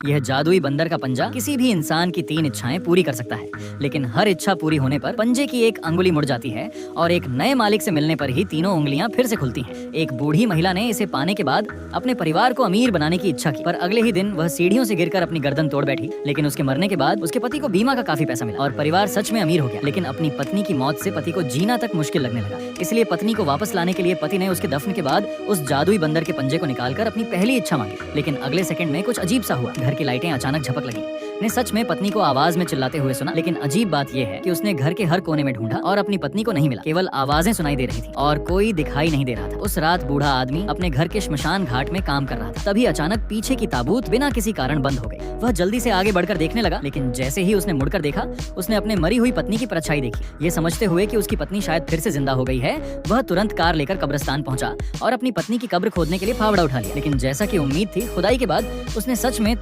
यह जादुई बंदर का पंजा किसी भी इंसान की 3 इच्छाएं पूरी कर सकता है, लेकिन हर इच्छा पूरी होने पर पंजे की एक अंगुली मुड़ जाती है और एक नए मालिक से मिलने पर ही तीनों उंगलियां फिर से खुलती हैं। एक बूढ़ी महिला ने इसे पाने के बाद अपने परिवार को अमीर बनाने की इच्छा की, पर अगले ही दिन वह सीढ़ियों से गिरकर अपनी गर्दन तोड़ बैठी। लेकिन उसके मरने के बाद उसके पति को बीमा का काफी पैसा मिला और परिवार सच में अमीर हो गया। लेकिन अपनी पत्नी की मौत से पति को जीना तक मुश्किल लगने लगा। इसलिए पत्नी को वापस लाने के लिए पति ने उसके दफन के बाद उस जादुई बंदर के पंजे को निकालकर अपनी पहली इच्छा मांगी। लेकिन अगले सेकंड में कुछ अजीब सा हुआ। घर की लाइटें अचानक झपक लगी। ने सच में पत्नी को आवाज में चिल्लाते हुए सुना, लेकिन अजीब बात यह है कि उसने घर के हर कोने में ढूंढा और अपनी पत्नी को नहीं मिला। केवल आवाजें सुनाई दे रही थी और कोई दिखाई नहीं दे रहा था। उस रात बूढ़ा आदमी अपने घर के श्मशान घाट में काम कर रहा था। तभी अचानक पीछे की ताबूत बिना किसी कारण बंद हो गई। वह जल्दी से आगे बढ़कर देखने लगा, लेकिन जैसे ही उसने मुड़कर देखा, उसने अपने मरी हुई पत्नी की परछाई देखी। ये समझते हुए कि उसकी पत्नी शायद फिर से जिंदा हो गई है, वह तुरंत कार लेकर कब्रिस्तान पहुंचा और अपनी पत्नी की कब्र खोदने के लिए फावड़ा उठा लिया। लेकिन जैसा कि उम्मीद थी, खुदाई के बाद उसने सच में